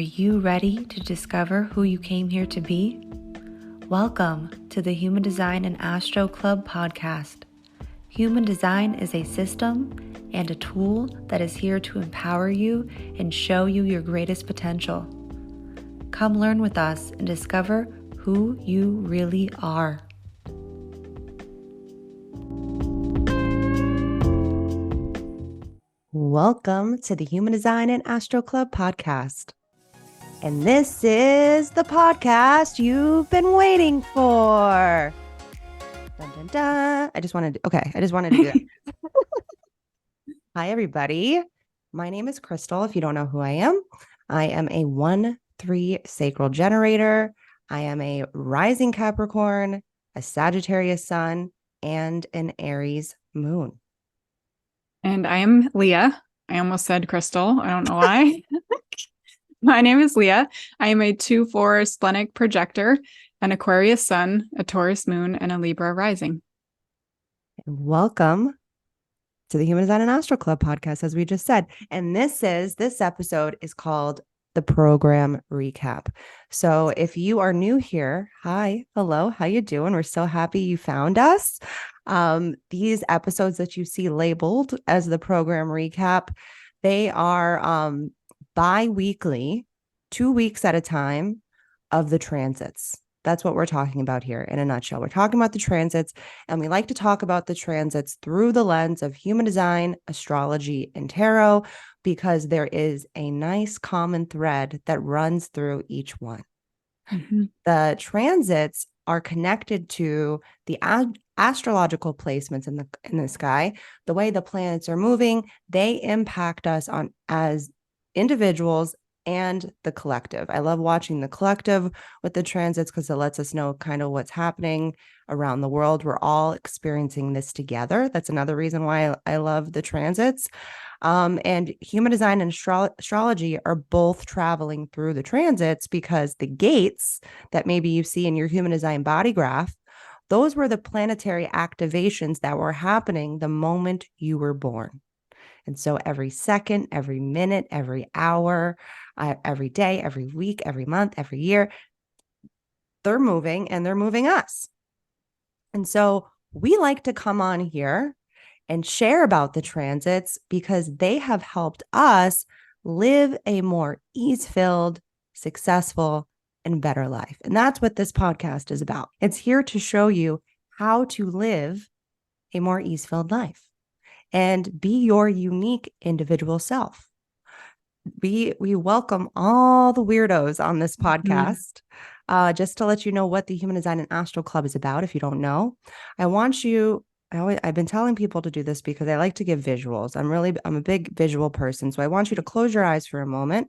you ready to discover who you came here to be? Welcome to the Human Design and Astro Club podcast. Human Design is a system and a tool that is here to empower you and show you your greatest potential. Come learn with us and discover who you really are. Welcome to the Human Design and Astro Club podcast. And this is the podcast you've been waiting for. Dun, dun, dun. I just wanted to do that. Hi, everybody. My name is Krystle. If you don't know who I am a 1-3 sacral generator. I am a rising Capricorn, a Sagittarius sun, and an Aries moon. And I am Leah. I almost said Krystle. I don't know why. My name is Leah. I am a 2-4 splenic projector, an Aquarius sun, a Taurus moon, and a Libra rising. Welcome to the Human Design and Astro Club podcast, as we just said. And this episode is called the program recap. So if you are new here, hi, hello, how you doing? We're so happy you found us. These episodes that you see labeled as the program recap, they are bi-weekly, 2 weeks at a time of the transits. That's what we're talking about here in a nutshell. We're talking about the transits, and we like to talk about the transits through the lens of human design, astrology, and tarot, because there is a nice common thread that runs through each one. Mm-hmm. The transits are connected to the astrological placements in the sky. The way the planets are moving, they impact us as individuals and the collective. I love watching the collective with the transits because it lets us know kind of what's happening around the world. We're all experiencing this together. That's another reason why I love the transits. And human design and astrology are both traveling through the transits, because the gates that maybe you see in your human design body graph, those were the planetary activations that were happening the moment you were born. And so every second, every minute, every hour, every day, every week, every month, every year, they're moving, and they're moving us. And so we like to come on here and share about the transits because they have helped us live a more ease-filled, successful, and better life. And that's what this podcast is about. It's here to show you how to live a more ease-filled life and be your unique individual self. We welcome all the weirdos on this podcast. Just to let you know what the Human Design and Astro Club is about, if you don't know. I've been telling people to do this because I like to give visuals. I'm a big visual person. So I want you to close your eyes for a moment,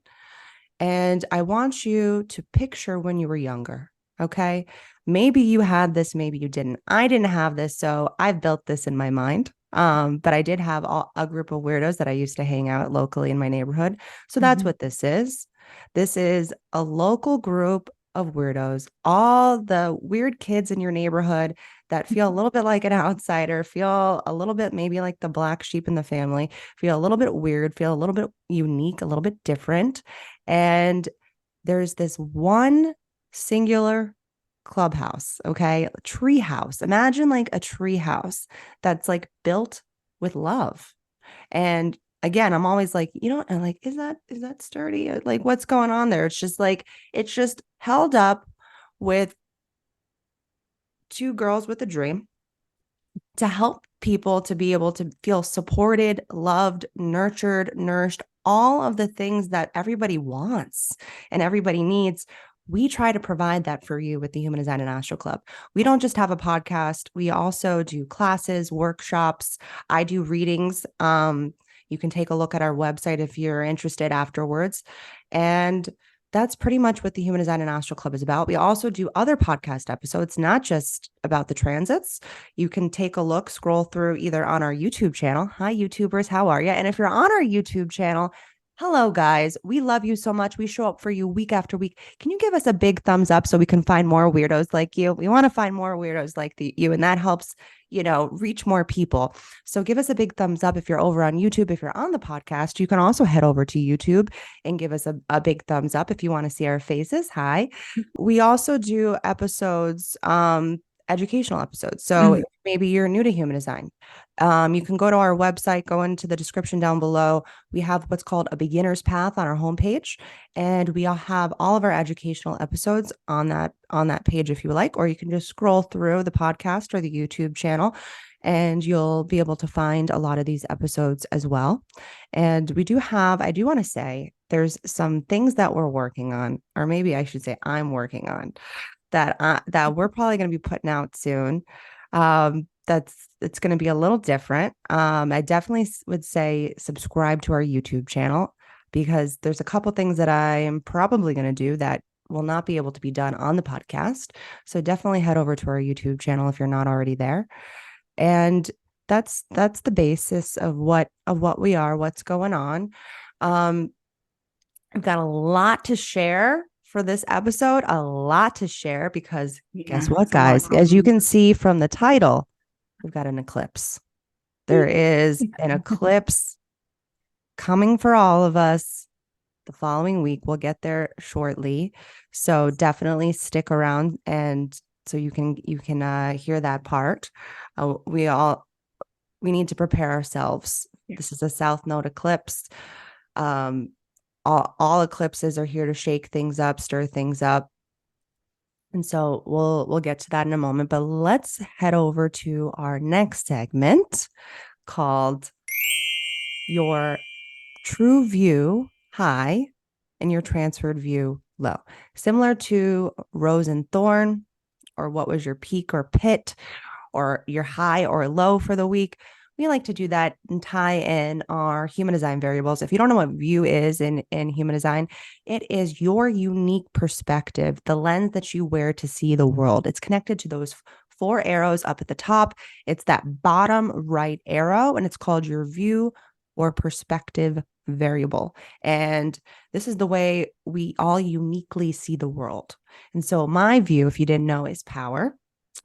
and I want you to picture when you were younger. Okay. Maybe you had this, maybe you didn't. I didn't have this, so I've built this in my mind. But I did have a group of weirdos that I used to hang out locally in my neighborhood. So that's what this is. This is a local group of weirdos, all the weird kids in your neighborhood that feel a little bit like an outsider, feel a little bit maybe like the black sheep in the family, feel a little bit weird, feel a little bit unique, a little bit different. And there's this one singular clubhouse, okay? A tree house. Imagine like a tree house that's like built with love. And again, I'm always like, I'm like, is that sturdy? Like, what's going on there? It's just held up with two girls with a dream to help people to be able to feel supported, loved, nurtured, nourished, all of the things that everybody wants and everybody needs. We try to provide that for you with the Human Design and Astro Club. We don't just have a podcast. We also do classes, workshops. I do readings. You can take a look at our website if you're interested afterwards. And that's pretty much what the Human Design and Astro Club is about. We also do other podcast episodes, not just about the transits. You can take a look, scroll through either on our YouTube channel. Hi, YouTubers. How are you? And if you're on our YouTube channel, Hello, guys. We love you so much. We show up for you week after week. Can you give us a big thumbs up so we can find more weirdos like you? We want to find more weirdos like you, and that helps, reach more people. So give us a big thumbs up if you're over on YouTube. If you're on the podcast, you can also head over to YouTube and give us a big thumbs up if you want to see our faces. Hi. We also do episodes, educational episodes. So if maybe you're new to human design, you can go to our website, go into the description down below. We have what's called a beginner's path on our homepage, and we all have all of our educational episodes on that page if you like, or you can just scroll through the podcast or the YouTube channel and you'll be able to find a lot of these episodes as well. And I do want to say there's some things that we're working on, or maybe I should say I'm working on, that we're probably going to be putting out soon. It's going to be a little different. I definitely would say subscribe to our YouTube channel because there's a couple things that I am probably going to do that will not be able to be done on the podcast. So definitely head over to our YouTube channel if you're not already there. And that's the basis of what we are, what's going on. I've got a lot to share for this episode, a lot to share because guess what, guys? As you can see from the title, we've got an eclipse. There is an eclipse coming for all of us the following week. We'll get there shortly. So definitely stick around and so you can hear that part. We need to prepare ourselves. Yeah. This is a South Node eclipse. All eclipses are here to shake things up, stir things up. And so we'll get to that in a moment, but let's head over to our next segment called Your True View High and Your Transferred View Low. Similar to Rose and Thorn, or what was your peak or pit, or your high or low for the week. We like to do that and tie in our human design variables. If you don't know what view is in human design, it is your unique perspective, the lens that you wear to see the world. It's connected to those 4 arrows up at the top. It's that bottom right arrow, and it's called your view or perspective variable. And this is the way we all uniquely see the world. And so my view, if you didn't know, is power.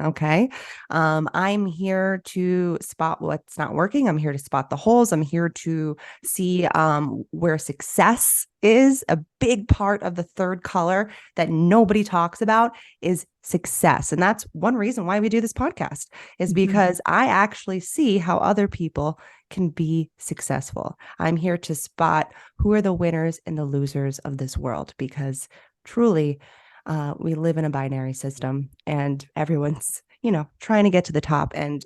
Okay. I'm here to spot what's not working. I'm here to spot the holes. I'm here to see where success is. A big part of the third color that nobody talks about is success. And that's one reason why we do this podcast is because I actually see how other people can be successful. I'm here to spot who are the winners and the losers of this world because truly, we live in a binary system and everyone's, trying to get to the top. And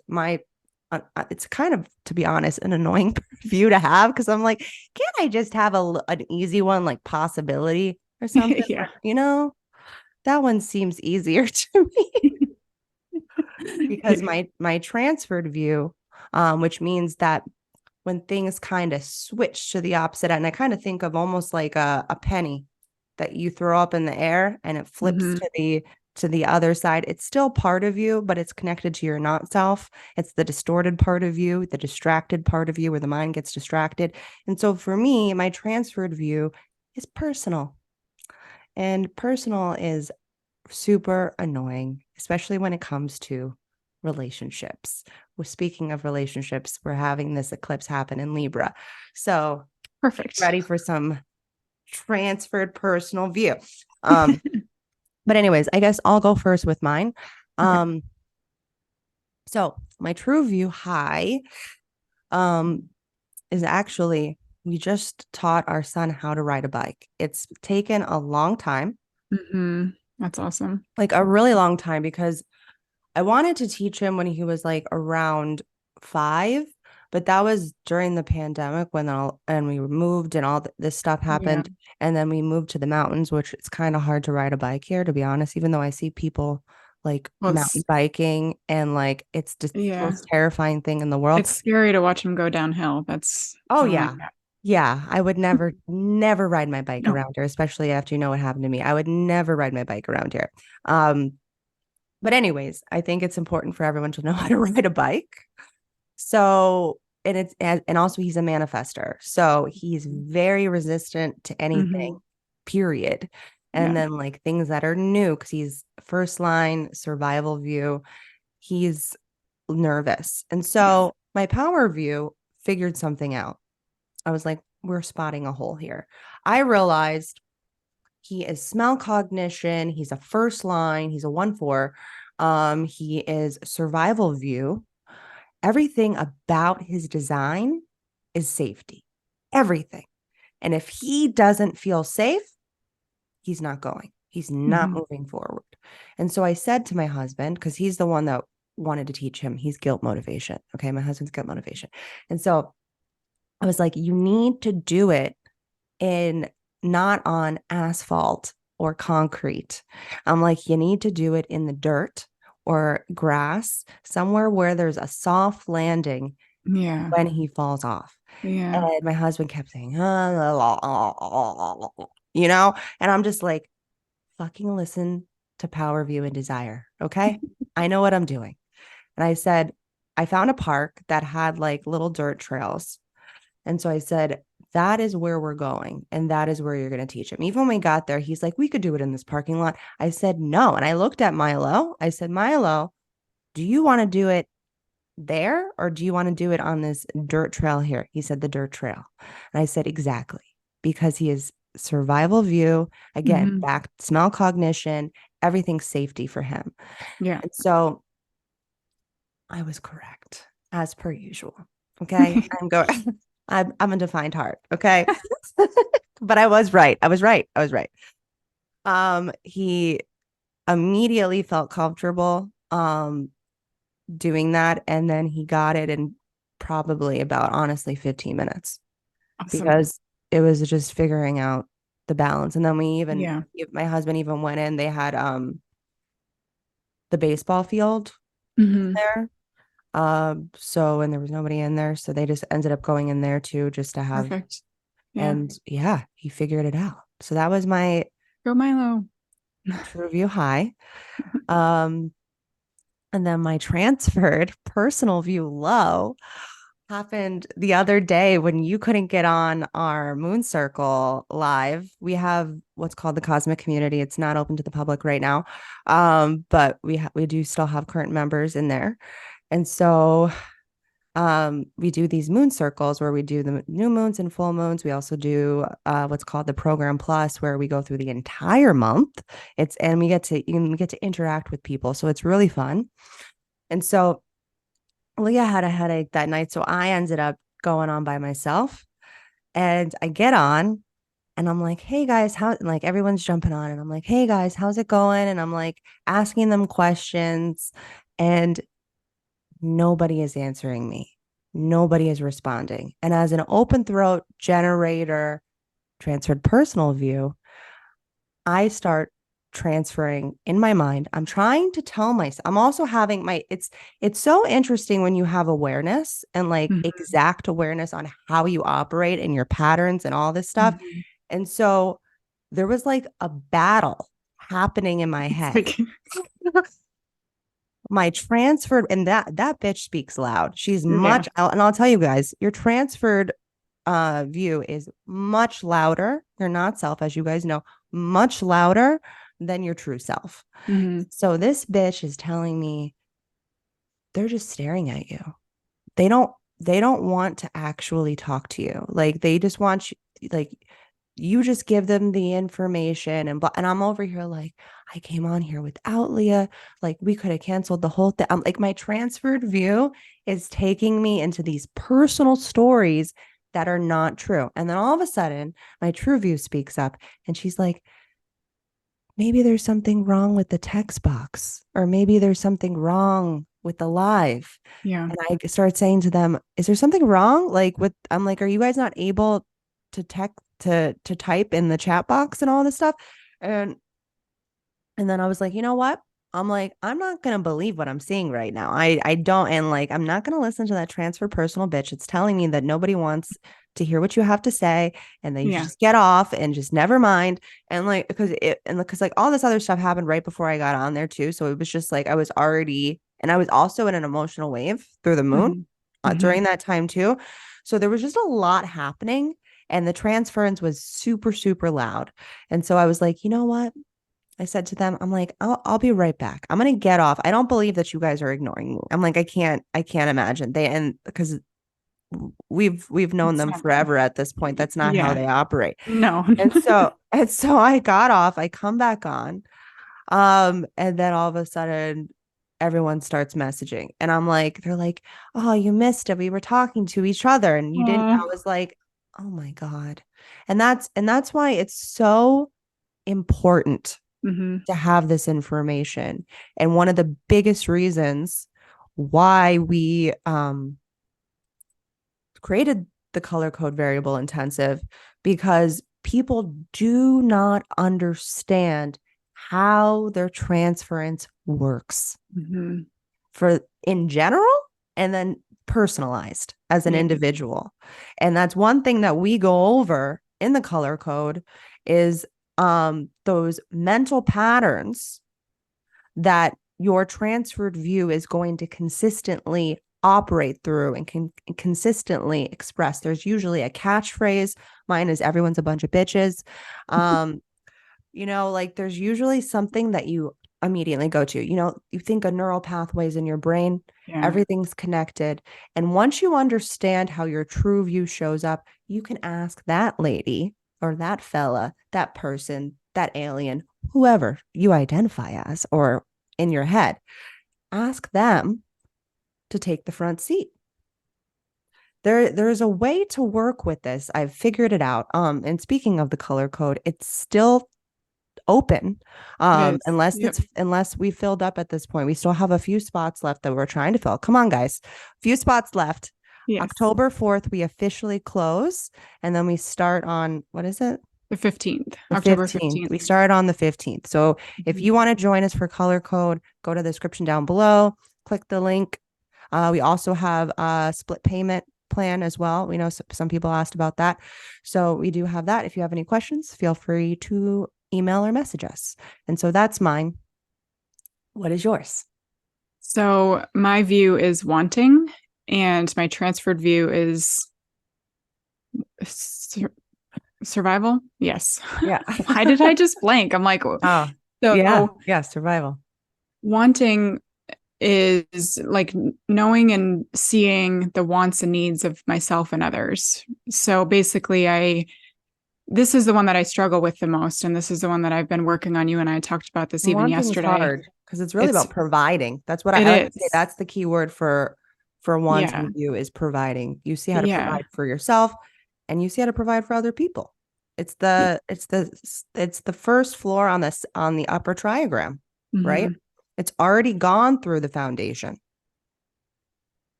it's kind of, to be honest, an annoying view to have because I'm like, can't I just have an easy one like possibility or something? Yeah. That one seems easier to me because my transferred view, which means that when things kind of switch to the opposite end, I kind of think of almost like a penny that you throw up in the air and it flips to the other side. It's still part of you, but it's connected to your not self. It's the distorted part of you, the distracted part of you where the mind gets distracted. And so for me, my transferred view is personal. And personal is super annoying, especially when it comes to relationships. Well, speaking of relationships, we're having this eclipse happen in Libra. So perfect. Ready for some transferred personal view. But anyways, I guess I'll go first with mine. Okay. So my true view high is actually, we just taught our son how to ride a bike. It's taken a long time. That's awesome. Like a really long time because I wanted to teach him when he was like around 5, but that was during the pandemic when we moved and all this stuff happened. Yeah. And then we moved to the mountains, which it's kind of hard to ride a bike here, to be honest, even though I see people like mountain biking and like it's just the most terrifying thing in the world. It's scary to watch him go downhill. That's yeah. Yeah, I would never ride my bike around here, especially after what happened to me. I would never ride my bike around here. But anyways, I think it's important for everyone to know how to ride a bike. So and also he's a manifester. So he's very resistant to anything, Mm-hmm. period. And Yeah. then like things that are new, because he's first line survival view, he's nervous. And Yeah. so my power view figured something out. I was like, we're spotting a hole here. I realized he is smell cognition. He's a first line. He's a 1/4. He is survival view. Everything about his design is safety. Everything. And if he doesn't feel safe, he's not going. He's not Mm-hmm. moving forward. And so I said to my husband, because he's the one that wanted to teach him, he's guilt motivation. Okay. My husband's guilt motivation. And so I was like, you need to do it in not on asphalt or concrete. I'm like, you need to do it in the dirt or grass, somewhere where there's a soft landing Yeah. when he falls off. Yeah. And my husband kept saying, and I'm just like, fucking listen to Power View and Desire. Okay. I know what I'm doing. And I said, I found a park that had like little dirt trails. And so I said, that is where we're going. And that is where you're going to teach him. Even when we got there, he's like, we could do it in this parking lot. I said, no. And I looked at Milo. I said, Milo, do you want to do it there or do you want to do it on this dirt trail here? He said, the dirt trail. And I said, exactly. Because he is survival view. Again, Mm-hmm. back smell cognition, everything's safety for him. Yeah. And so I was correct as per usual. Okay. I'm going, I'm a defined heart. Okay. But I was right. I was right. I was right. He immediately felt comfortable doing that. And then he got it in probably about honestly 15 minutes Awesome. because it was just figuring out the balance. And then Yeah. my husband even went in, they had the baseball field Mm-hmm. there. So and there was nobody in there. So they just ended up going in there too, just to have, Perfect. Yeah. and yeah, he figured it out. So that was my Go Milo. true view high. Um, and then my transferred personal view low happened the other day when you couldn't get on our moon circle live. We have what's called the cosmic community. It's not open to the public right now. But we do still have current members in there. And so we do these moon circles where we do the new moons and full moons. We also do what's called the program plus, where we go through the entire month. And we get to interact with people, so it's really fun. And so Leah had a headache that night, so I ended up going on by myself. And I get on, and I'm like, "Hey guys, how?" Like everyone's jumping on, and I'm like, "Hey guys, how's it going?" And I'm like asking them questions, and nobody is answering me. Nobody is responding. And as an open throat generator, transferred personal view, I start transferring in my mind. I'm trying to tell myself, I'm also having it's so interesting when you have awareness and like Mm-hmm. exact awareness on how you operate and your patterns and all this stuff. Mm-hmm. And so there was like a battle happening in my It's head. like, My transferred, and that bitch speaks loud. She's yeah. much, and I'll tell you guys, your transferred view is much louder. You're not self, as you guys know, much louder than your true self. Mm-hmm. So this bitch is telling me they're just staring at you. They don't they don't want to actually talk to you. Like they just want you, like you just give them the information and I'm over here like I came on here without Leah. Like we could have canceled the whole thing. I'm like my transferred view is taking me into these personal stories that are not true. And then all of a sudden, my true view speaks up and she's like, maybe there's something wrong with the text box, or maybe there's something wrong with the live. Yeah. And I start saying to them, is there something wrong? Like with, I'm like, are you guys not able to to type in the chat box and all this stuff? And and then I was like, you know what? I'm like, I'm not gonna believe what I'm seeing right now. I don't, and like I'm not gonna listen to that transfer personal bitch. It's telling me that nobody wants to hear what you have to say, and then you Yeah. just get off and just never mind. And like because like all this other stuff happened right before I got on there too. So it was just like I was already, and I was also in an emotional wave through the moon. Mm-hmm. during that time too. So there was just a lot happening, and the transference was super, super loud. And so I was like, you know what? I said to them, I'm like, I'll be right back. I'm gonna get off. I don't believe that you guys are ignoring me. I'm like, I can't imagine they, and because we've known It's them not forever at this point. That's not how yeah. they operate. No. And so I got off, I come back on, and then all of a sudden everyone starts messaging. And I'm like, they're like, oh, you missed it. We were talking to each other and you didn't. I was like, oh my God. And that's why it's so important to have this information. And one of the biggest reasons why we created the color code variable intensive, because people do not understand how their transference works for in general, and then personalized as an individual. And that's one thing that we go over in the color code is those mental patterns that your transferred view is going to consistently operate through and can consistently express. There's usually a catchphrase. Mine is everyone's a bunch of bitches. Like there's usually something that you immediately go to. You think of neural pathways in your brain, everything's connected. And once you understand how your true view shows up, you can ask that lady or that fella, that person, that alien, whoever you identify as or in your head, ask them to take the front seat. There's a way to work with this. I've figured it out. And speaking of the color code, it's still open. Unless we filled up at this point. We still have a few spots left that we're trying to fill. Come on, guys. A few spots left. Yes. October 4th, we officially close. And then we start on, what is it? The 15th. October 15th. We start on the 15th. So if you want to join us for color code, go to the description down below, click the link. We also have a split payment plan as well. We know some people asked about that. So we do have that. If you have any questions, feel free to email or message us. And so that's mine. What is yours? So my view is wanting, and my transferred view is survival. Yes. Yeah. Why did I just blank? I'm like, survival. Wanting is like knowing and seeing the wants and needs of myself and others. So basically this is the one that I struggle with the most. And this is the one that I've been working on. You and I talked about this even yesterday. Hard because it's really about providing. That's what I like to say. That's the key word for wanting you is providing. You see how to provide for yourself, and you see how to provide for other people. It's the first floor on the upper triagram, right? It's already gone through the foundation.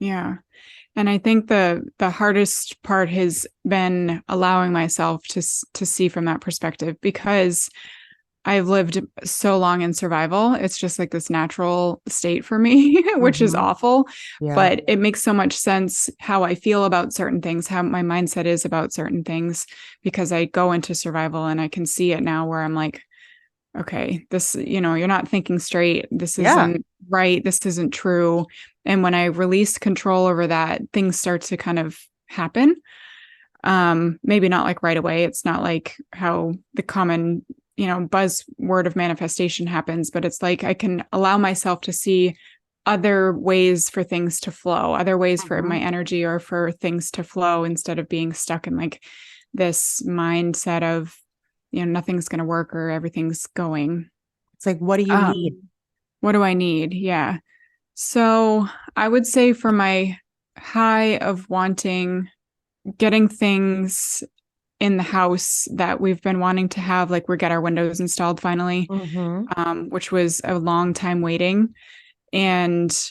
Yeah. And I think the hardest part has been allowing myself to see from that perspective, because I've lived so long in survival. It's just like this natural state for me, which is awful, but it makes so much sense how I feel about certain things, how my mindset is about certain things, because I go into survival and I can see it now where I'm like, okay, this, you're not thinking straight. This isn't right. This isn't true. And when I release control over that, things start to kind of happen. Maybe not like right away. It's not like how the common, buzzword of manifestation happens, but it's like I can allow myself to see other ways for things to flow, other ways for my energy or for things to flow, instead of being stuck in like this mindset of, nothing's going to work or everything's going. It's like, what do you need? What do I need? Yeah. So I would say for my high of wanting, getting things in the house that we've been wanting to have, like we get our windows installed finally, which was a long time waiting, and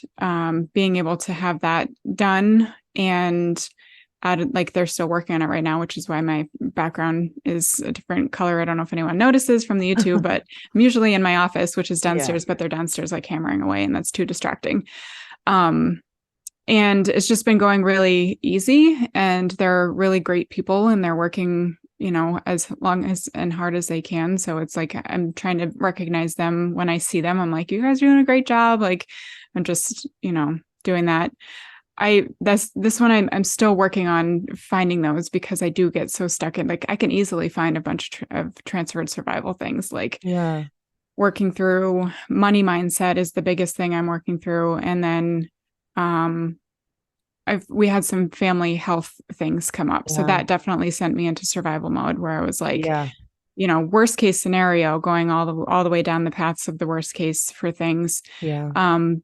being able to have that done, and added, like they're still working on it right now, which is why my background is a different color. I don't know if anyone notices from the YouTube, but I'm usually in my office, which is downstairs, but they're downstairs like hammering away, and that's too distracting. And it's just been going really easy, and they're really great people, and they're working, as long as and hard as they can. So it's like, I'm trying to recognize them when I see them. I'm like, you guys are doing a great job. Like, I'm just, doing that. this one I'm still working on finding those, because I do get so stuck in, like, I can easily find a bunch of transferred survival things, like Yeah. working through money mindset is the biggest thing I'm working through. And then um we had some family health things come up. So Yeah. that definitely sent me into survival mode, where I was like, Yeah. worst case scenario, going all the way down the paths of the worst case for things. Yeah.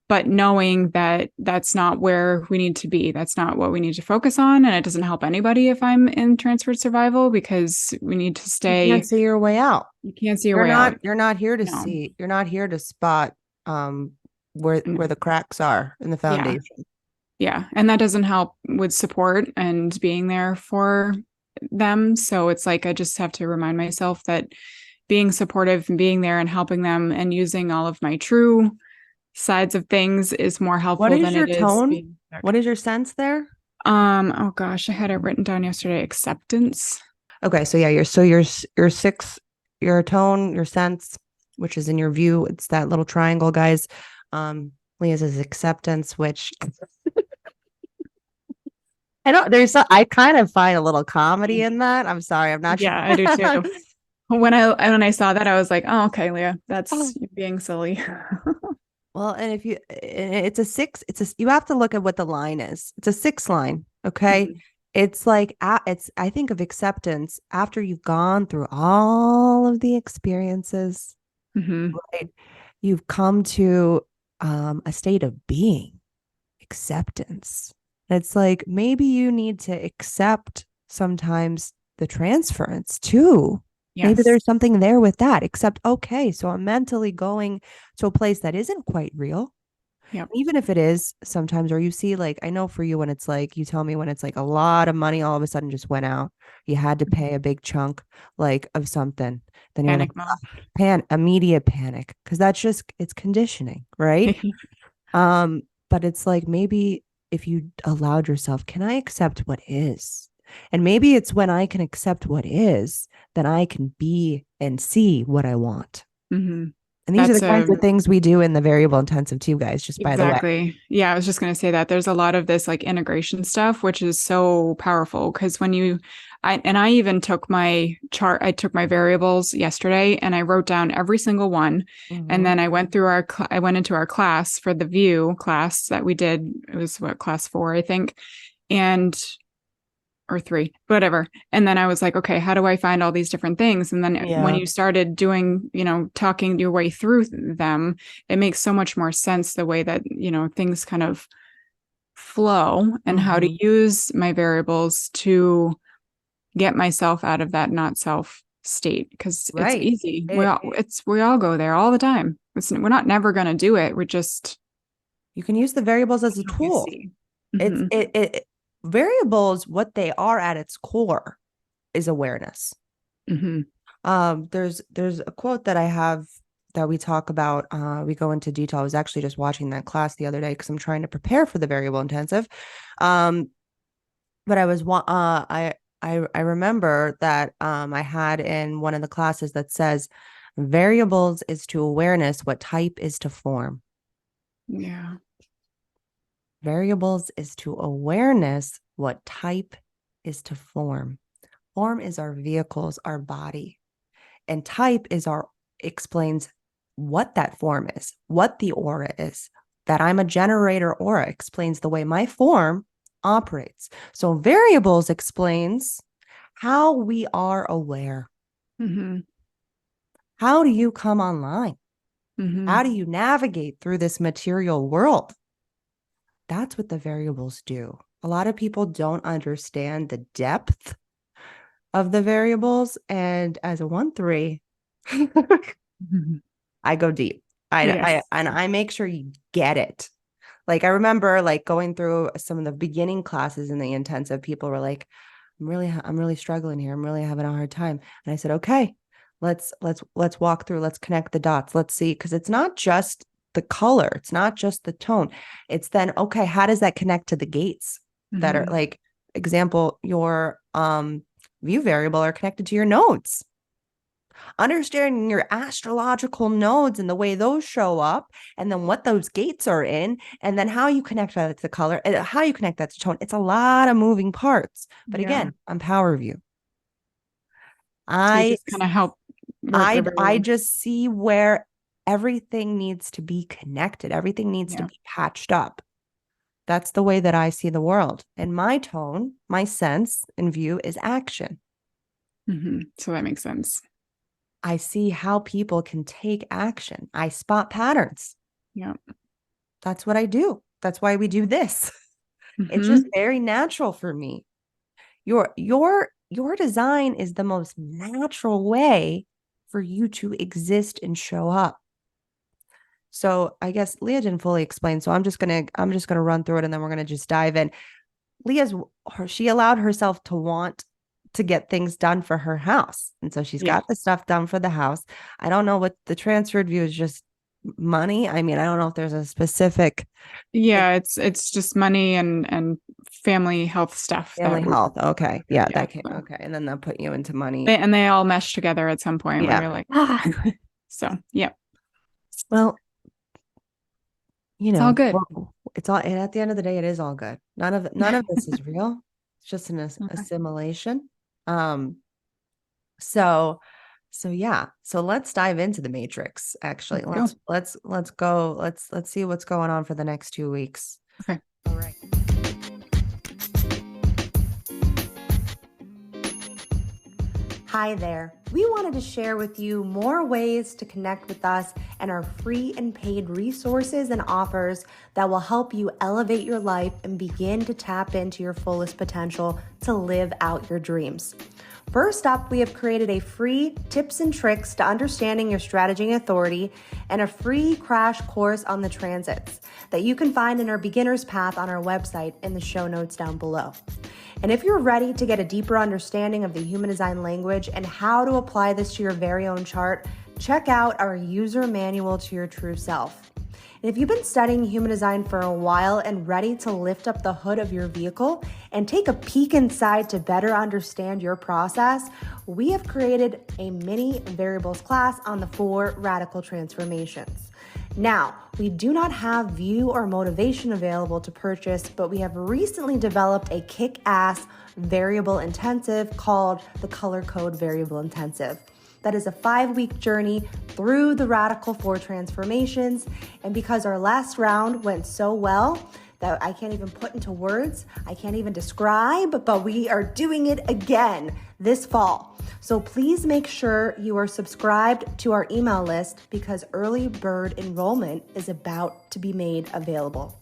But knowing that that's not where we need to be, that's not what we need to focus on. And it doesn't help anybody if I'm in transferred survival, because we need to You stay. can't see your way out. You can't see your way out. You're not here to No. see. You're not here to spot where No. the cracks are in the Yeah. foundation. Yeah. And that doesn't help with support and being there for them. So it's like, I just have to remind myself that being supportive and being there and helping them and using all of my true sides of things is more What helpful is than your it is tone? being What is your sense there? oh gosh, I had it written down yesterday. Acceptance. Okay, so yeah, your six, your tone, your sense, which is in your view, it's that little triangle, guys. Leah's is acceptance, which I kind of find a little comedy in that. I'm sorry, I'm not sure. Yeah, I do too. When I saw that, I was like, oh, okay, Leah, that's being silly. Well, and if you, it's a six, you have to look at what the line is. It's a six line. Okay. Mhm. It's like, I think of acceptance after you've gone through all of the experiences, Mhm. right? You've come to a state of being, acceptance. It's like maybe you need to accept sometimes the transference too. Maybe Yes. there's something there with that, except, okay, so I'm mentally going to a place that isn't quite real. Yep. Even if it is sometimes, or you see, like, I know for you, when it's like, you tell me when it's like a lot of money all of a sudden just went out, you had to pay a big chunk, like, of something, then you're like, Panic mode. immediate panic, because that's just, it's conditioning, right? Um, but it's like, maybe if you allowed yourself, can I accept what is? And maybe it's when I can accept what is, then I can be and see what I want. Mhm. And these are the That's kinds of things we do in the variable intensive too, guys, just by the way. exactly. Yeah, I was just going to say that there's a lot of this like integration stuff, which is so powerful, because I even took my chart, I took my variables yesterday and I wrote down every single one. And Mhm. then I went through I went into our class for the view class that we did. It was what, class 4, I think. And or 3, whatever. And then I was like, okay, how do I find all these different things? And then when Yeah. you started doing, talking your way through them, it makes so much more sense the way that, things kind of flow, and how to Mhm. use my variables to get myself out of that not self state, because it's Right. easy. It, We all go there all the time. We're not never going to do it. We're just you can use the variables as a what we tool. see. It's Hmm. variables, what they are at its core is awareness. Hmm. There's a quote that I have that we talk about. We go into detail. I was actually just watching that class the other day because I'm trying to prepare for the variable intensive. Um, but I remember that I had in one of the classes that says variables is to awareness what type is to form. Yeah. Variables is to awareness what type is to form. Form is our vehicles, our body. And type is explains what that form is, what the aura is. That I'm a generator aura explains the way my form operates. So variables explains how we are aware. Hmm. How do you come online? Hmm. How do you navigate through this material world? That's what the variables do. A lot of people don't understand the depth of the variables. And as a 1-3, I go deep. Yes. I make sure you get it. Like, I remember like going through some of the beginning classes in the intensive, people were like, I'm really struggling here. I'm really having a hard time. And I said, okay, let's walk through, let's connect the dots. Let's see. Cause it's not just the color. It's not just the tone. It's then, okay, how does that connect to the gates that are Hmm. like, example, your view variable are connected to your nodes. understanding your astrological nodes and the way those show up, and then what those gates are in, and then how you connect that to color, and how you connect that to tone. It's a lot of moving parts. But again, I'm Power View. So you just kind of help work I just see where everything needs to be connected. Everything needs to be patched up. That's the way that I see the world. And my tone, my sense and view is action. So that makes sense. I see how people can take action. I spot patterns. Yeah. That's what I do. That's why we do this. It's just very natural for me. Your design is the most natural way for you to exist and show up. So I guess Leah didn't fully explain. So I'm just gonna run through it, and then we're gonna just dive in. She allowed herself to want to get things done for her house, and so she's got the stuff done for the house. I don't know what the transferred view is, just money. I mean, I don't know if there's a specific. It's just money and family health stuff. Family health. Okay. Yeah, that came. Okay. And then they'll put you into money. And they all mesh together at some point where you're like, So, yeah. Well, it's all good. It's all, and at the end of the day, it is all good. None of this is real. It's just an assimilation. So yeah. So let's dive into the matrix. Actually, let's go. Let's see what's going on for the next 2 weeks. Okay. All right. Hi there. We wanted to share with you more ways to connect with us and our free and paid resources and offers that will help you elevate your life and begin to tap into your fullest potential to live out your dreams. First up, we have created a free tips and tricks to understanding your strategy and authority, and a free crash course on the transits that you can find in our beginner's path on our website in the show notes down below. And if you're ready to get a deeper understanding of the human design language and how to apply this to your very own chart, check out our user manual to your true self. And if you've been studying human design for a while and ready to lift up the hood of your vehicle and take a peek inside to better understand your process, we have created a mini variables class on the 4 radical transformations. Now, we do not have view or motivation available to purchase, but we have recently developed a kick-ass variable intensive called the Color Code Variable Intensive. That is a 5-week journey through the radical 4 transformations. And because our last round went so well that I can't even put into words, I can't even describe, but we are doing it again this fall. So please make sure you are subscribed to our email list, because early bird enrollment is about to be made available.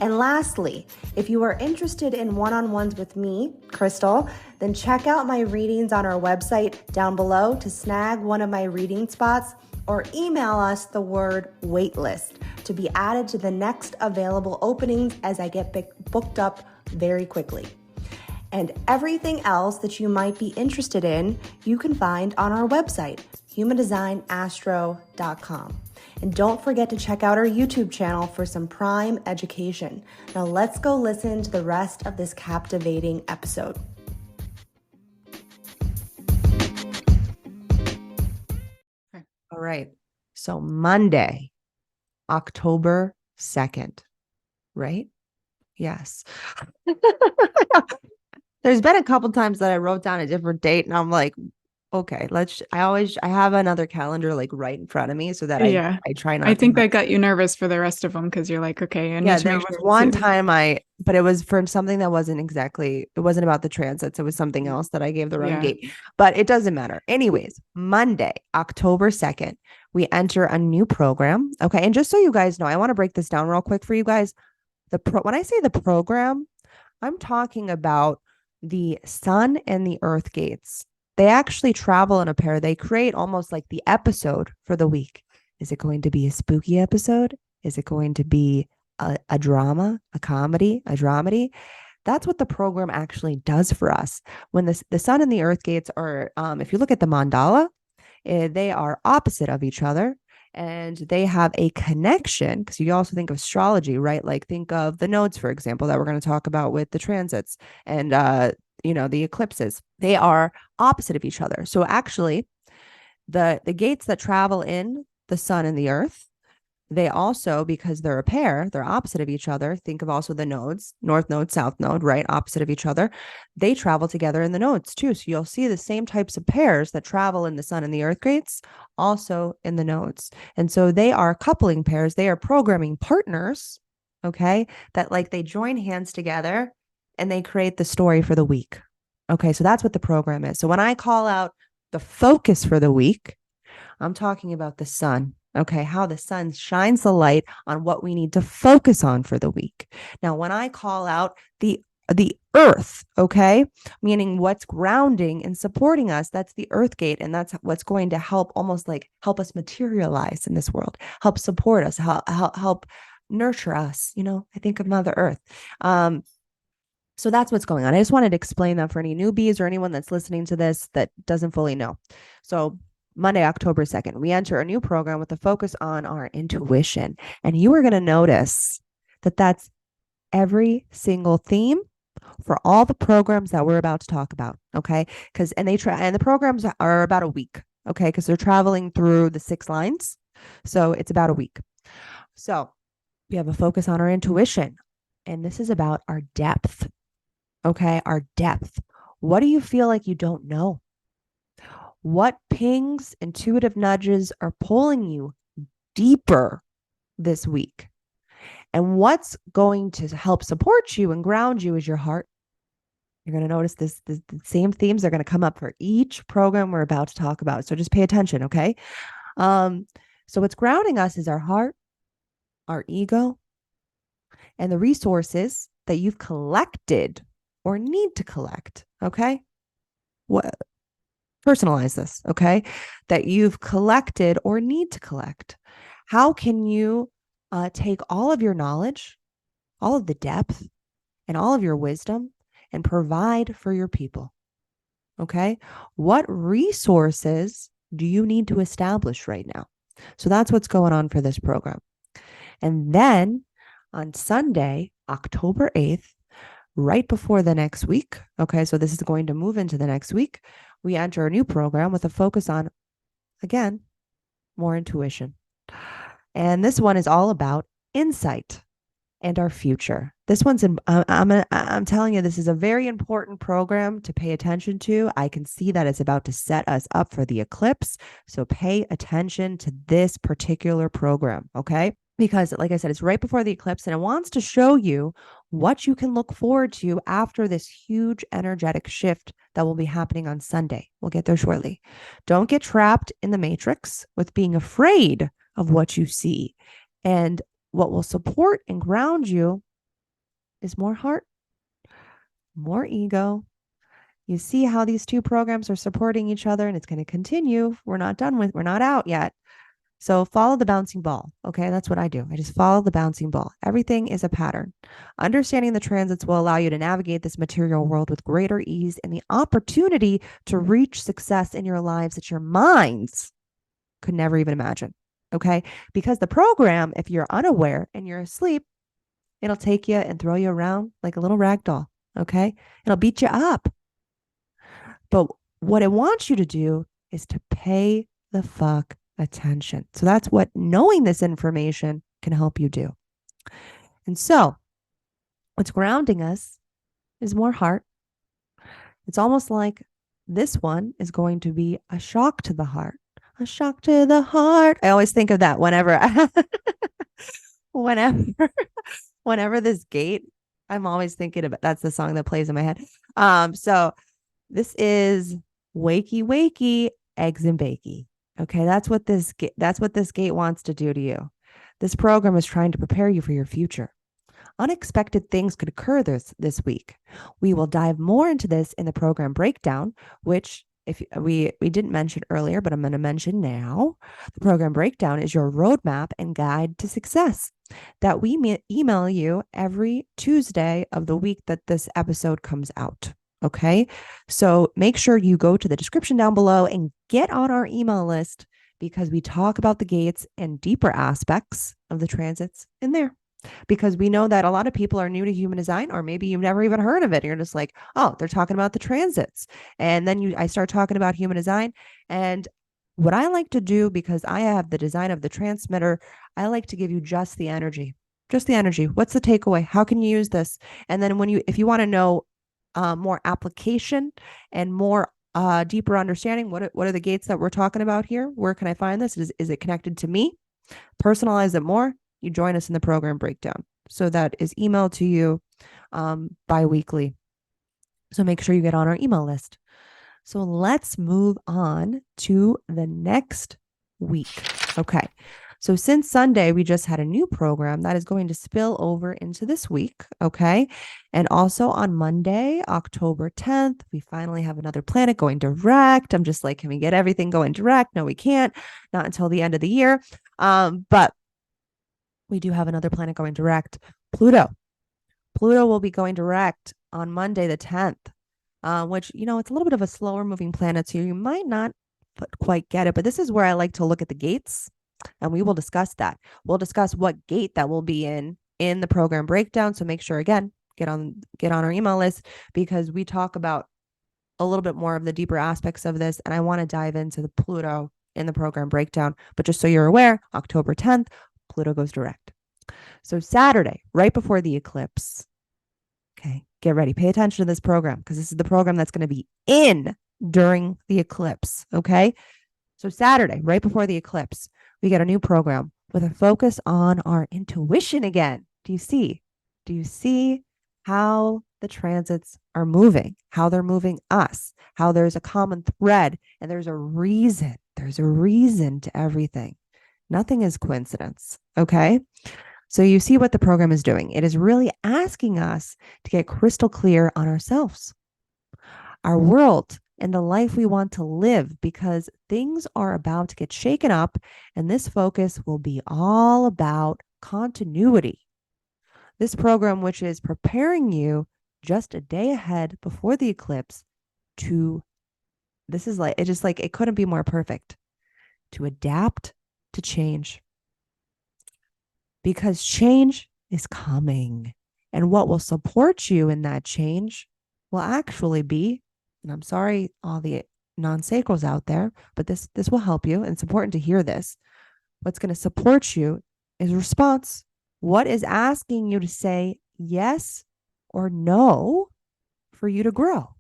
And lastly, if you are interested in one-on-ones with me, Krystle, then check out my readings on our website down below to snag one of my reading spots, or email us the word waitlist to be added to the next available openings as I get booked up very quickly. And everything else that you might be interested in, you can find on our website, humandesignastro.com. And don't forget to check out our YouTube channel for some prime education. Now let's go listen to the rest of this captivating episode. Okay. All right. So Monday, October 2nd, right? Yes. There's been a couple times that I wrote down a different date and I'm like, okay, I have another calendar like right in front of me so that I try not to. I think that got you nervous for the rest of them because you're like, okay, I need to make sure. There was one time but it was for something that wasn't about the transits. It was something else that I gave the wrong date, but it doesn't matter. Anyways, Monday, October 2nd, we enter a new program. Okay. And just so you guys know, I want to break this down real quick for you guys. When I say the program, I'm talking about the sun and the earth gates. They actually travel in a pair. They create almost like the episode for the week. Is it going to be a spooky episode? Is it going to be a drama, a comedy, a dramedy? That's what the program actually does for us. When the sun and the earth gates are, if you look at the mandala, they are opposite of each other. And they have a connection, because you also think of astrology, right? Like think of the nodes, for example, that we're going to talk about with the transits and, the eclipses. They are opposite of each other. So actually, The gates that travel in the sun and the earth, they also, because they're a pair, they're opposite of each other. Think of also the nodes, north node, south node, right? Opposite of each other. They travel together in the nodes too. So you'll see the same types of pairs that travel in the sun and the earth gates also in the nodes. And so they are coupling pairs. They are programming partners, okay? That like they join hands together and they create the story for the week. Okay, so that's what the program is. So when I call out the focus for the week, I'm talking about the sun. Okay, how the sun shines the light on what we need to focus on for the week. Now, when I call out the earth, okay, meaning what's grounding and supporting us, that's the earth gate, and that's what's going to help, almost like help us materialize in this world, help support us, help nurture us. I think of Mother Earth. So that's what's going on. I just wanted to explain that for any newbies or anyone that's listening to this that doesn't fully know. So Monday, October 2nd, we enter a new program with a focus on our intuition. And you are going to notice that that's every single theme for all the programs that we're about to talk about. Okay. And the programs are about a week. Okay. Because they're traveling through the 6 lines. So it's about a week. So we have a focus on our intuition. And this is about our depth. Okay. Our depth. What do you feel like you don't know? What pings, intuitive nudges are pulling you deeper this week? And what's going to help support you and ground you is your heart. You're going to notice the same themes are going to come up for each program we're about to talk about. So just pay attention, okay? So what's grounding us is our heart, our ego, and the resources that you've collected or need to collect, okay? Personalize this, okay? That you've collected or need to collect. How can you take all of your knowledge, all of the depth, and all of your wisdom and provide for your people? Okay? What resources do you need to establish right now? So that's what's going on for this program. And then on Sunday, October 8th, right before the next week, okay, so this is going to move into the next week, we enter a new program with a focus on, again, more intuition. And this one is all about insight and our future. This one's I'm telling you, this is a very important program to pay attention to. I can see that it's about to set us up for the eclipse. So pay attention to this particular program, okay? Because like I said, it's right before the eclipse and it wants to show you what you can look forward to after this huge energetic shift that will be happening on Sunday. We'll get there shortly. Don't get trapped in the matrix with being afraid of what you see. And what will support and ground you is more heart, more ego. You see how these two programs are supporting each other, and it's going to continue. We're not out yet. So follow the bouncing ball. Okay. That's what I do. I just follow the bouncing ball. Everything is a pattern. Understanding the transits will allow you to navigate this material world with greater ease and the opportunity to reach success in your lives that your minds could never even imagine. Okay. Because the program, if you're unaware and you're asleep, it'll take you and throw you around like a little rag doll. Okay. It'll beat you up. But what it wants you to do is to pay the fuck attention. So that's what knowing this information can help you do. And so what's grounding us is more heart. It's almost like this one is going to be a shock to the heart. A shock to the heart. I always think of that whenever whenever this gate, I'm always thinking about, that's the song that plays in my head. So this is wakey wakey, eggs and bakey. Okay, that's what this gate wants to do to you. This program is trying to prepare you for your future. Unexpected things could occur this week. We will dive more into this in the program breakdown, which if we didn't mention earlier, but I'm going to mention now. The program breakdown is your roadmap and guide to success that we email you every Tuesday of the week that this episode comes out. Okay, so make sure you go to the description down below and get on our email list because we talk about the gates and deeper aspects of the transits in there. Because we know that a lot of people are new to human design, or maybe you've never even heard of it. You're just like, oh, they're talking about the transits. And then I start talking about human design. And What I like to do, because I have the design of the transmitter, I like to give you just the energy. Just the energy. What's the takeaway? How can you use this? And then if you want to know more application and more deeper understanding, what are the gates that we're talking about here? Where can I find this? Is it connected to me? Personalize it more. You join us in the program breakdown. So that is emailed to you bi-weekly. So make sure you get on our email list. So let's move on to the next week. Okay. So since Sunday, we just had a new program that is going to spill over into this week. Okay. And also on Monday, October 10th, we finally have another planet going direct. I'm just like, can we get everything going direct? No, we can't. Not until the end of the year. But we do have another planet going direct. Pluto will be going direct on Monday, the 10th. Which, it's a little bit of a slower moving planet, so you might not quite get it. But this is where I like to look at the gates, and we will discuss that. We'll discuss what gate that will be in the program breakdown. So make sure, again, get on our email list, because we talk about a little bit more of the deeper aspects of this, and I want to dive into the Pluto in the program breakdown. But just so you're aware, October 10th, Pluto goes direct. So Saturday, right before the eclipse. Okay, get ready. Pay attention to this program, because this is the program that's going to be in during the eclipse. Okay. So Saturday, right before the eclipse, we get a new program with a focus on our intuition again. Do you see? Do you see how the transits are moving, how they're moving us, how there's a common thread and there's a reason. There's a reason to everything. Nothing is coincidence. Okay. So you see what the program is doing. It is really asking us to get crystal clear on ourselves, our world, and the life we want to live, because things are about to get shaken up, and this focus will be all about continuity. This program, which is preparing you just a day ahead before the eclipse it couldn't be more perfect, to adapt to change. Because change is coming. And what will support you in that change will actually be, and I'm sorry, all the non-sacrals out there, but this will help you. And it's important to hear this. What's going to support you is response. What is asking you to say yes or no for you to grow?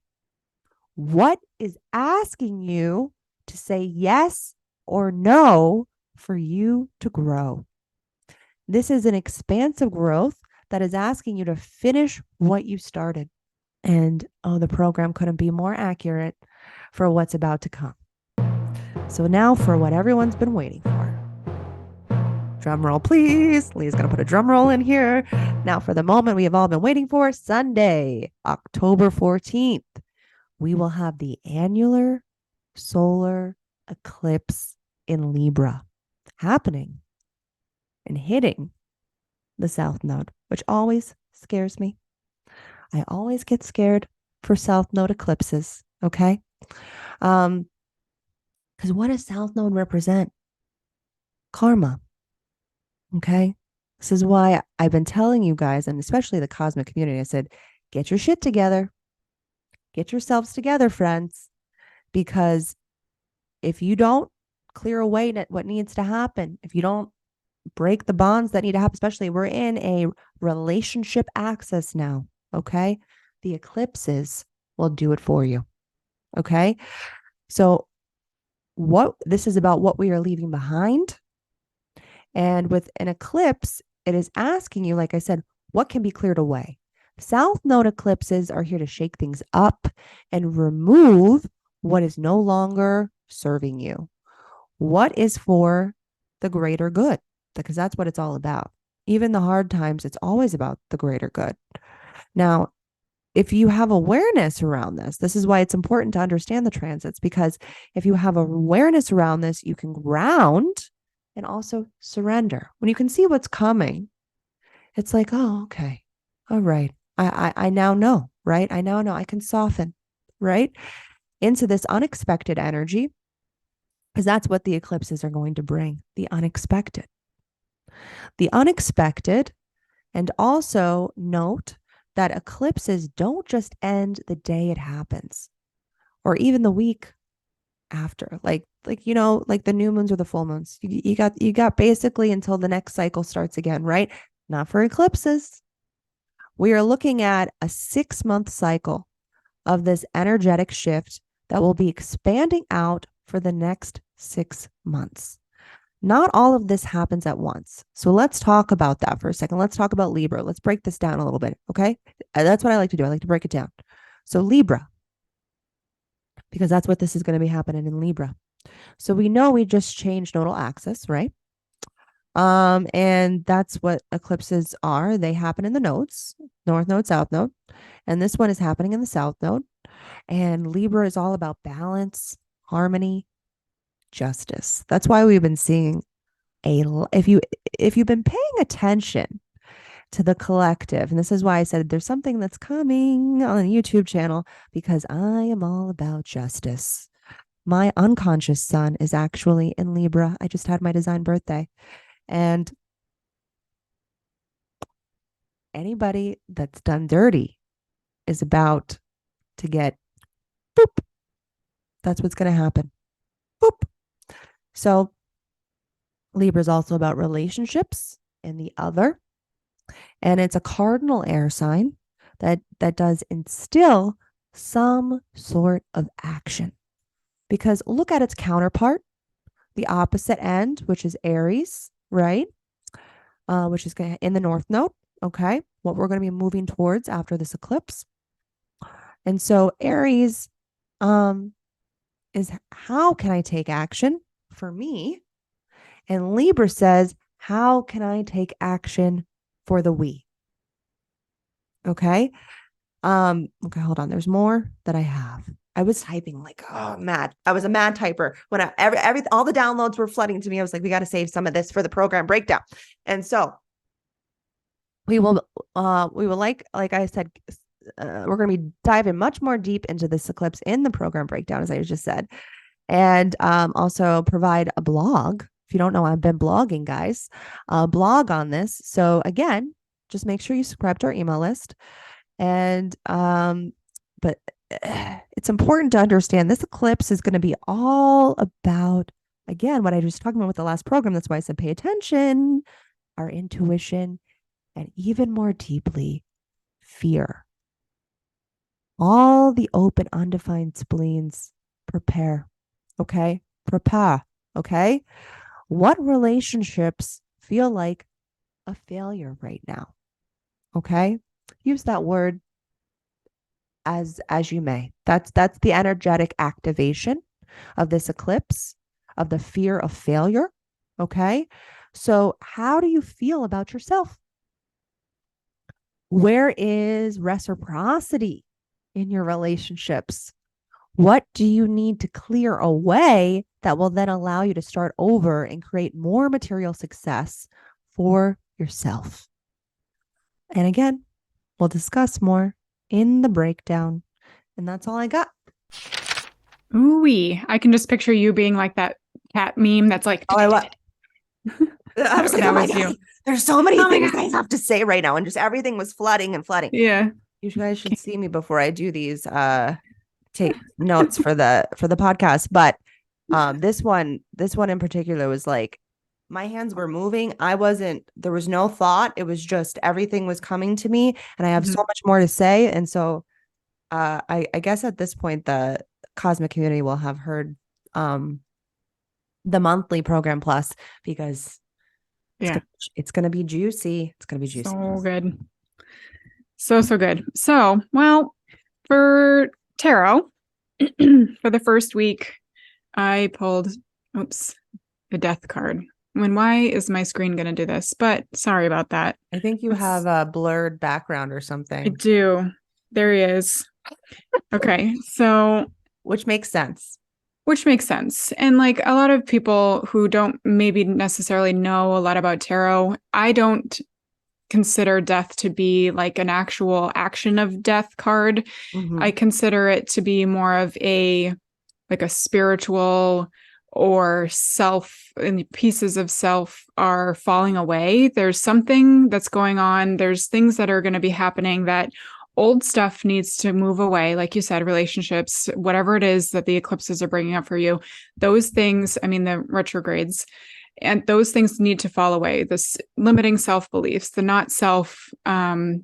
What is asking you to say yes or no for you to grow? This is an expansive growth that is asking you to finish what you started. And the program couldn't be more accurate for what's about to come. So now for what everyone's been waiting for. Drum roll, please. Leah's going to put a drum roll in here. Now for the moment we have all been waiting for, Sunday, October 14th, we will have the annular solar eclipse in Libra happening and hitting the South Node, which always scares me. I always get scared for South Node eclipses. Okay. Because what does South Node represent? Karma. Okay. This is why I've been telling you guys, and especially the cosmic community, I said, get your shit together. Get yourselves together, friends. Because if you don't clear away what needs to happen, if you don't break the bonds that need to happen, especially we're in a relationship axis now. Okay. The eclipses will do it for you. Okay. So this is about what we are leaving behind. And with an eclipse, it is asking you, like I said, what can be cleared away? South Node eclipses are here to shake things up and remove what is no longer serving you. What is for the greater good? Because that's what it's all about. Even the hard times, it's always about the greater good. Now, if you have awareness around this is why it's important to understand the transits, because if you have awareness around this, you can ground and also surrender. When you can see what's coming, it's like, oh, okay. All right. I now know, right? I now know I can soften, right? Into this unexpected energy, because that's what the eclipses are going to bring, the unexpected. The unexpected, and also note that eclipses don't just end the day it happens, or even the week, after, like like the new moons or the full moons. You got basically until the next cycle starts again, right? Not for eclipses. We are looking at a 6-month cycle of this energetic shift that will be expanding out for the next 6 months. Not all of this happens at once. So let's talk about that for a second. Let's talk about Libra. Let's break this down a little bit. Okay. That's what I like to do. I like to break it down. So Libra, because that's what this is going to be happening in Libra. So we know we just changed nodal axis, right? And that's what eclipses are. They happen in the nodes, north node, south node. And this one is happening in the south node. And Libra is all about balance, harmony, justice. That's why we've been seeing if you've been paying attention to the collective, and this is why I said there's something that's coming on the YouTube channel, because I am all about justice. My unconscious sun is actually in Libra. I just had my design birthday. And anybody that's done dirty is about to get boop. That's what's going to happen. Boop. So Libra is also about relationships and the other. And it's a cardinal air sign that does instill some sort of action. Because look at its counterpart, the opposite end, which is Aries, right? Which is in the north node. Okay. What we're going to be moving towards after this eclipse. And so Aries is how can I take action for me? And Libra says, how can I take action for the we? Okay. Okay, hold on. There's more that I have. I was typing like, oh, mad. I was a mad typer when all the downloads were flooding to me. I was like, we got to save some of this for the program breakdown. And so we will like I said, we're going to be diving much more deep into this eclipse in the program breakdown, as I just said, and also provide a blog. If you don't know, I've been blogging, guys, a blog on this. So again, just make sure you subscribe to our email list. And but it's important to understand this eclipse is going to be all about, again, what I was talking about with the last program. That's why I said pay attention, our intuition, and even more deeply, fear. All the open, undefined spleens, prepare. Okay? Prepare. Okay? What relationships feel like a failure right now? Okay? Use that word as you may. That's the energetic activation of this eclipse, of the fear of failure. Okay? So how do you feel about yourself? Where is reciprocity in your relationships? What do you need to clear away that will then allow you to start over and create more material success for yourself? And again, we'll discuss more in the breakdown. And that's all I got. Ooh-wee. I can just picture you being like that cat meme that's like, Oh, I was like, that oh my was God, you. there's so many things I have to say right now. And just everything was flooding and flooding. Yeah. You guys should see me before I do these take notes for the podcast. But this one in particular was like, my hands were moving. There was no thought. It was just everything was coming to me. And I have so much more to say. And so I guess at this point, the cosmic community will have heard the monthly program plus, because it's gonna be juicy. It's gonna be juicy. So good. So good. So, well, for tarot, for the first week, I pulled, the death card. Why is my screen going to do this? But sorry about that. I think you have a blurred background or something. I do. There he is. Okay. So, which makes sense. And like a lot of people who don't maybe necessarily know a lot about tarot, I don't consider death to be like an actual action of death card. Mm-hmm. I consider it to be more of a spiritual or self, and pieces of self are falling away. There's something that's going on. There's things that are going to be happening that old stuff needs to move away. Like you said, relationships, whatever it is that the eclipses are bringing up for you, those things, I mean, the retrogrades, and those things need to fall away. This limiting self-beliefs, the not self,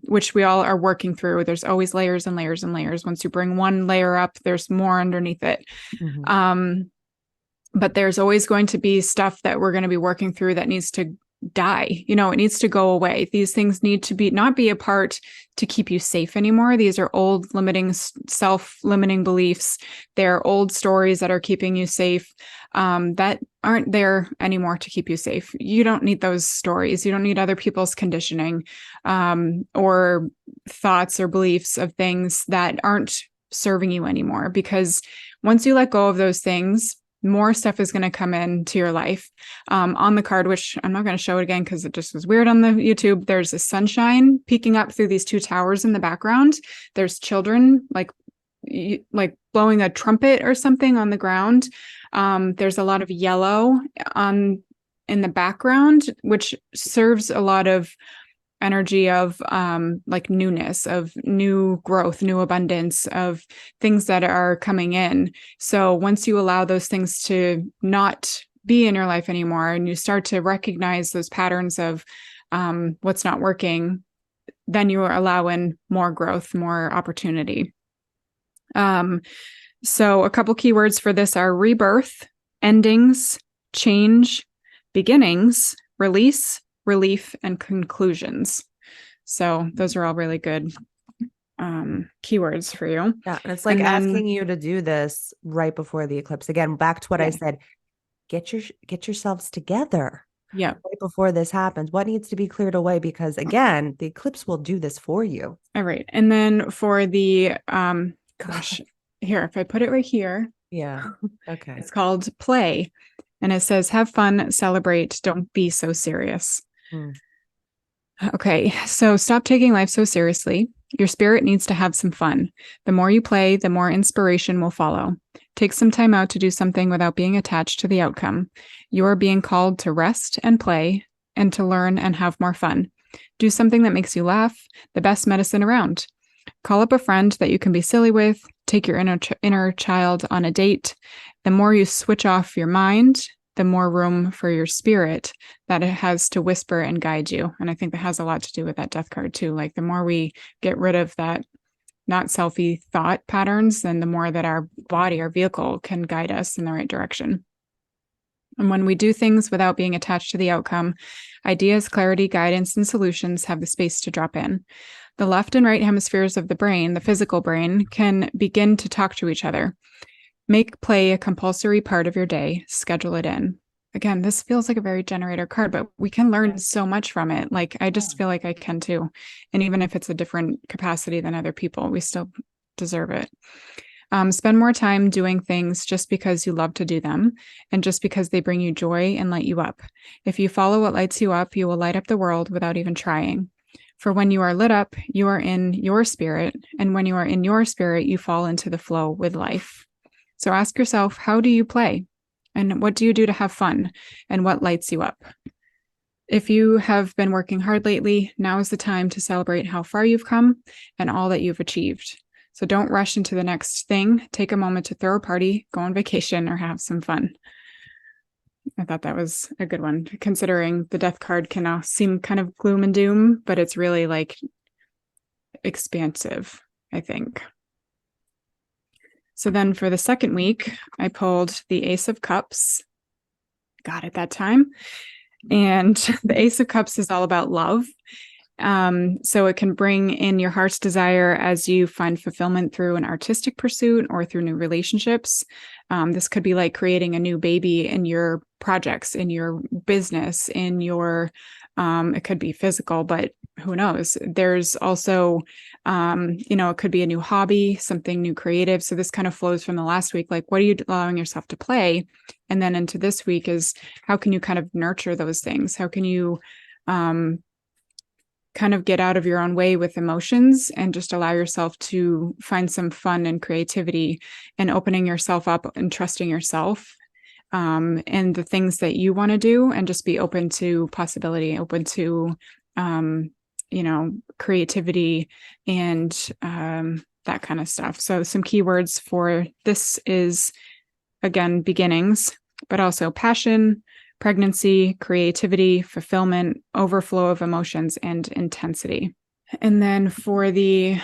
which we all are working through. There's always layers and layers and layers. Once you bring one layer up, there's more underneath it. But there's always going to be stuff that we're going to be working through that needs to die. It needs to go away. These things need to not be a part to keep you safe anymore. These are old self-limiting beliefs. They're old stories that are keeping you safe, that aren't there anymore to keep you safe. You don't need those stories. You don't need other people's conditioning, or thoughts or beliefs of things that aren't serving you anymore. Because once you let go of those things, more stuff is going to come into your life. On the card, which I'm not going to show it again because it just was weird on the YouTube, there's a sunshine peeking up through these two towers in the background. There's children like blowing a trumpet or something on the ground. There's a lot of yellow in the background, which serves a lot of energy of like newness, of new growth, new abundance, of things that are coming in. So once you allow those things to not be in your life anymore, and you start to recognize those patterns of what's not working, then you allow in more growth, more opportunity. So a couple keywords for this are rebirth, endings, change, beginnings, release, relief, and conclusions. So those are all really good keywords for you. Yeah. And it's like asking you to do this right before the eclipse. Again, back to what I said, get yourselves together. Yeah. Right before this happens. What needs to be cleared away? Because again, the eclipse will do this for you. All right. And then for the, gosh, here, if I put it right here. Yeah. Okay. It's called Play. And it says, have fun, celebrate, don't be so serious. Okay, so stop taking life so seriously. Your spirit needs to have some fun. The more you play, the more inspiration will follow. Take some time out to do something without being attached to the outcome. You are being called to rest and play and to learn and have more fun. Do something that makes you laugh, the best medicine around. Call up a friend that you can be silly with. Take your inner child on a date. The more you switch off your mind, the more room for your spirit that it has to whisper and guide you. And I think that has a lot to do with that death card too. Like the more we get rid of that not selfie thought patterns, then the more that our body, our vehicle can guide us in the right direction. And when we do things without being attached to the outcome, ideas, clarity, guidance, and solutions have the space to drop in. The left and right hemispheres of the brain, the physical brain, can begin to talk to each other. Make play a compulsory part of your day. Schedule it in. Again, this feels like a very generator card, but we can learn so much from it. Like, I just feel like I can too. And even if it's a different capacity than other people, we still deserve it. Spend more time doing things just because you love to do them and just because they bring you joy and light you up. If you follow what lights you up, you will light up the world without even trying. For when you are lit up, you are in your spirit. And when you are in your spirit, you fall into the flow with life. So ask yourself, how do you play? And what do you do to have fun? And what lights you up? If you have been working hard lately, now is the time to celebrate how far you've come and all that you've achieved. So don't rush into the next thing. Take a moment to throw a party, go on vacation, or have some fun. I thought that was a good one, considering the death card can seem kind of gloom and doom, but it's really like expansive, I think. So then for the second week, I pulled the Ace of Cups. Got it that time. And the Ace of Cups is all about love. So it can bring in your heart's desire as you find fulfillment through an artistic pursuit or through new relationships. This could be like creating a new baby in your projects, in your business, in your, it could be physical, but who knows? There's also, it could be a new hobby, something new creative. So this kind of flows from the last week. Like, what are you allowing yourself to play? And then into this week is how can you kind of nurture those things? How can you, kind of get out of your own way with emotions and just allow yourself to find some fun and creativity and opening yourself up and trusting yourself and the things that you want to do, and just be open to possibility, open to, creativity and that kind of stuff. So some keywords for this is, again, beginnings, but also passion, pregnancy, creativity, fulfillment, overflow of emotions, and intensity. And then for the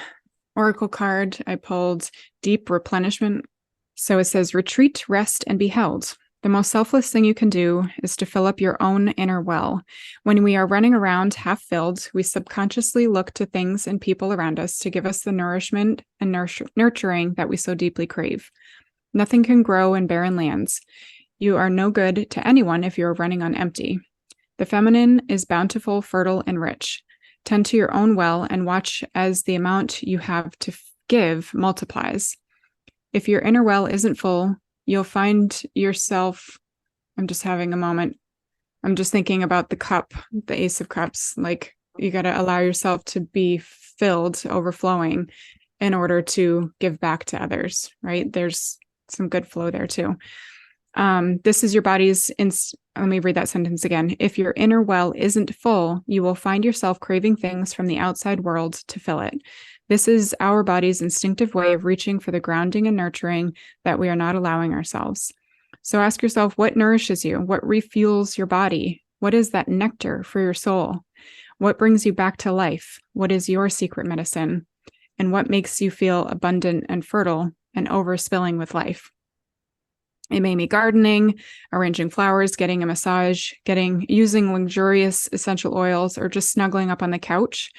oracle card, I pulled deep replenishment. So it says, retreat, rest, and be held. The most selfless thing you can do is to fill up your own inner well. When we are running around half filled, we subconsciously look to things and people around us to give us the nourishment and nurturing that we so deeply crave. Nothing can grow in barren lands. You are no good to anyone if you are running on empty. The feminine is bountiful, fertile, and rich. Tend to your own well and watch as the amount you have to give multiplies. If your inner well isn't full, you'll find yourself, I'm just having a moment. I'm just thinking about the cup, the Ace of Cups. Like, you got to allow yourself to be filled, overflowing, in order to give back to others, right? There's some good flow there too. This is your body's, let me read that sentence again. If your inner well isn't full, you will find yourself craving things from the outside world to fill it. This is our body's instinctive way of reaching for the grounding and nurturing that we are not allowing ourselves. So ask yourself, what nourishes you? What refuels your body? What is that nectar for your soul? What brings you back to life? What is your secret medicine? And what makes you feel abundant and fertile and overspilling with life? It may be gardening, arranging flowers, getting a massage, using luxurious essential oils, or just snuggling up on the couch.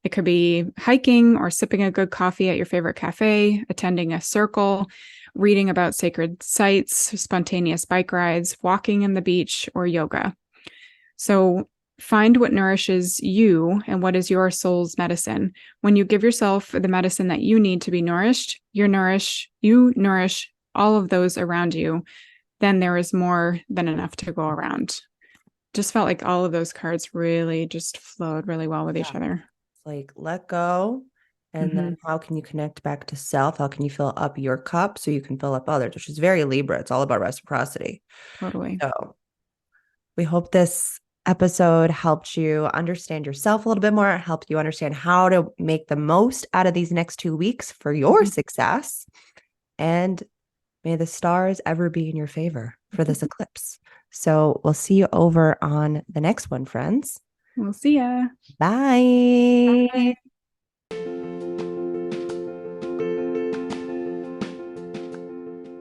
It could be hiking or sipping a good coffee at your favorite cafe, attending a circle, reading about sacred sites, spontaneous bike rides, walking in the beach, or yoga. So find what nourishes you and what is your soul's medicine. When you give yourself the medicine that you need to be nourished, you nourish all of those around you. Then there is more than enough to go around. Just felt like all of those cards really just flowed really well with each other. Like, let go. And then how can you connect back to self? How can you fill up your cup so you can fill up others, which is very Libra. It's all about reciprocity. Totally. So we hope this episode helped you understand yourself a little bit more, helped you understand how to make the most out of these next 2 weeks for your success. And may the stars ever be in your favor for this eclipse. So we'll see you over on the next one, friends. We'll see ya. Bye. Bye.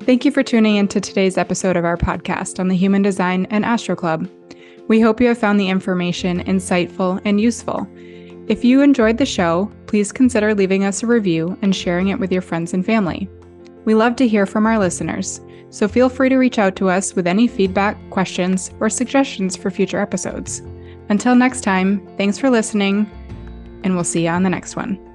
Thank you for tuning into today's episode of our podcast on the Human Design and Astro Club. We hope you have found the information insightful and useful. If you enjoyed the show, please consider leaving us a review and sharing it with your friends and family. We love to hear from our listeners, so feel free to reach out to us with any feedback, questions, or suggestions for future episodes. Until next time, thanks for listening, and we'll see you on the next one.